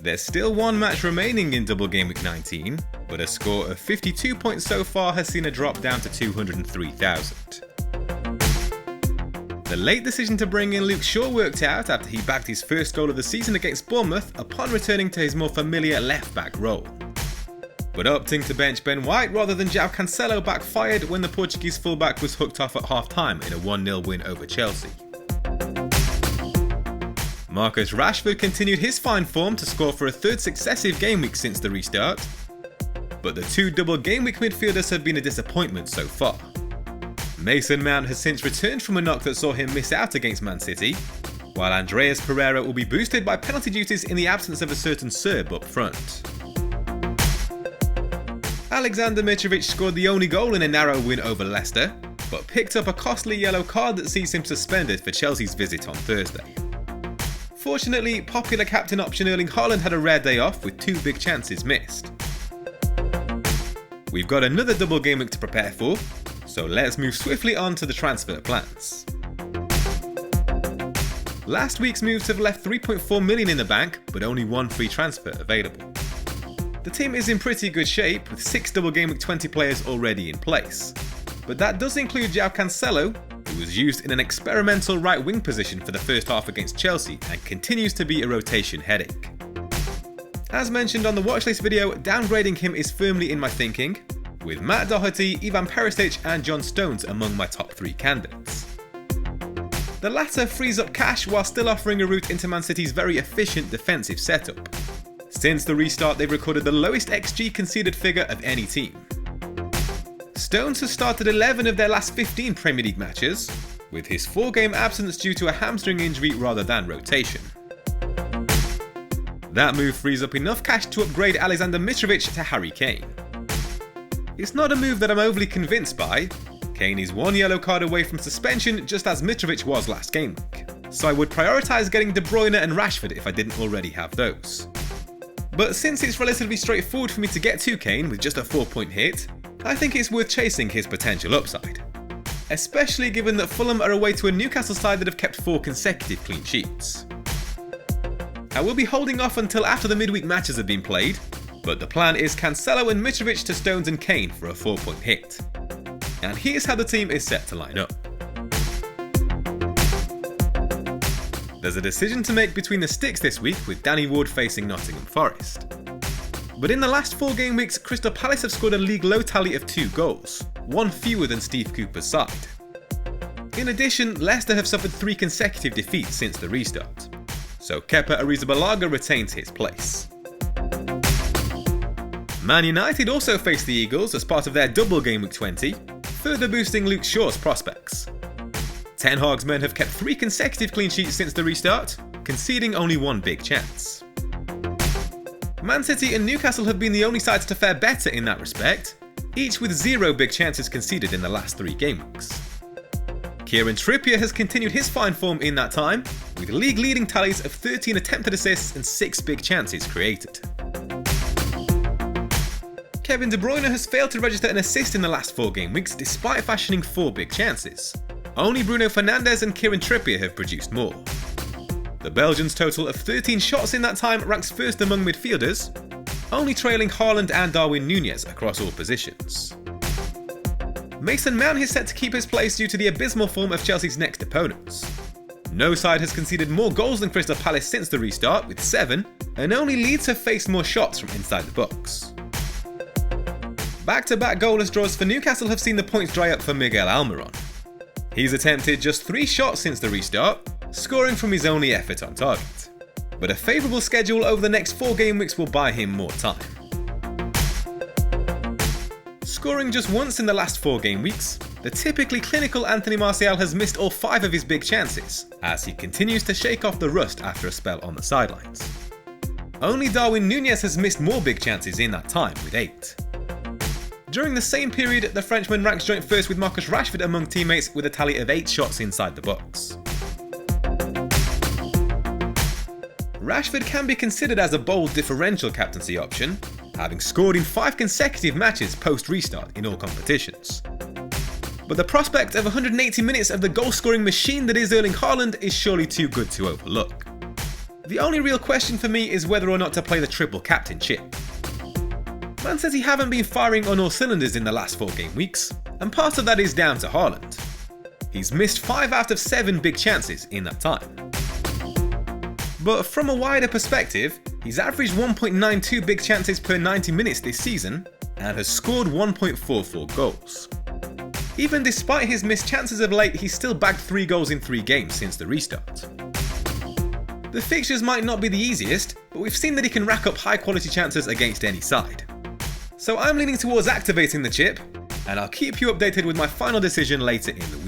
There's still one match remaining in Double Gameweek 19, but a score of 52 points so far has seen a drop down to 203,000. The late decision to bring in Luke Shaw worked out after he bagged his first goal of the season against Bournemouth upon returning to his more familiar left-back role. But opting to bench Ben White rather than Joao Cancelo backfired when the Portuguese fullback was hooked off at half-time in a 1-0 win over Chelsea. Marcus Rashford continued his fine form to score for a third successive game week since the restart, but the two Double Gameweek midfielders have been a disappointment so far. Mason Mount has since returned from a knock that saw him miss out against Man City, while Andreas Pereira will be boosted by penalty duties in the absence of a certain Serb up front. Alexander Mitrovic scored the only goal in a narrow win over Leicester, but picked up a costly yellow card that sees him suspended for Chelsea's visit on Thursday. Fortunately, popular captain option Erling Haaland had a rare day off with two big chances missed. We've got another Double Gameweek to prepare for, so let's move swiftly on to the transfer plans. Last week's moves have left 3.4 million in the bank, but only one free transfer available. The team is in pretty good shape, with 6 Double Gameweek 20 players already in place. But that does include Joao Cancelo, who was used in an experimental right wing position for the first half against Chelsea and continues to be a rotation headache. As mentioned on the watchlist video, downgrading him is firmly in my thinking, with Matt Doherty, Ivan Perisic and John Stones among my top 3 candidates. The latter frees up cash while still offering a route into Man City's very efficient defensive setup. Since the restart, they've recorded the lowest XG conceded figure of any team. Stones has started 11 of their last 15 Premier League matches, with his 4-game absence due to a hamstring injury rather than rotation. That move frees up enough cash to upgrade Alexander Mitrovic to Harry Kane. It's not a move that I'm overly convinced by. Kane is 1 yellow card away from suspension, just as Mitrovic was last game week, so I would prioritise getting De Bruyne and Rashford if I didn't already have those. But since it's relatively straightforward for me to get to Kane with just a 4-point hit, I think it's worth chasing his potential upside. Especially given that Fulham are away to a Newcastle side that have kept 4 consecutive clean sheets. I will be holding off until after the midweek matches have been played, but the plan is Cancelo and Mitrovic to Stones and Kane for a 4-point hit. And here's how the team is set to line up. There's a decision to make between the sticks this week with Danny Ward facing Nottingham Forest. But in the last 4 game weeks, Crystal Palace have scored a league low tally of 2 goals, 1 fewer than Steve Cooper's side. In addition, Leicester have suffered 3 consecutive defeats since the restart, so Kepa Arrizabalaga retains his place. Man United also face the Eagles as part of their Double Gameweek 20, further boosting Luke Shaw's prospects. Ten Hag's men have kept 3 consecutive clean sheets since the restart, conceding only 1 big chance. Man City and Newcastle have been the only sides to fare better in that respect, each with 0 big chances conceded in the last 3 game weeks. Kieran Trippier has continued his fine form in that time, with league-leading tallies of 13 attempted assists and 6 big chances created. Kevin De Bruyne has failed to register an assist in the last 4 game weeks despite fashioning 4 big chances. Only Bruno Fernandes and Kieran Trippier have produced more. The Belgians' total of 13 shots in that time ranks first among midfielders, only trailing Haaland and Darwin Núñez across all positions. Mason Mount is set to keep his place due to the abysmal form of Chelsea's next opponents. No side has conceded more goals than Crystal Palace since the restart, with 7, and only Leeds have faced more shots from inside the box. Back-to-back goalless draws for Newcastle have seen the points dry up for Miguel Almiron. He's attempted just 3 shots since the restart, scoring from his only effort on target. But a favourable schedule over the next 4 game weeks will buy him more time. Scoring just once in the last 4 game weeks, the typically clinical Anthony Martial has missed all 5 of his big chances, as he continues to shake off the rust after a spell on the sidelines. Only Darwin Núñez has missed more big chances in that time, with 8. During the same period, the Frenchman ranks joint first with Marcus Rashford among teammates with a tally of 8 shots inside the box. Rashford can be considered as a bold differential captaincy option, having scored in 5 consecutive matches post-restart in all competitions. But the prospect of 180 minutes of the goal-scoring machine that is Erling Haaland is surely too good to overlook. The only real question for me is whether or not to play the triple captain chip. Man says he haven't been firing on all cylinders in the last 4 game weeks, and part of that is down to Haaland. He's missed 5 out of 7 big chances in that time. But from a wider perspective, he's averaged 1.92 big chances per 90 minutes this season, and has scored 1.44 goals. Even despite his missed chances of late, he's still bagged 3 goals in 3 games since the restart. The fixtures might not be the easiest, but we've seen that he can rack up high quality chances against any side. So I'm leaning towards activating the chip, and I'll keep you updated with my final decision later in the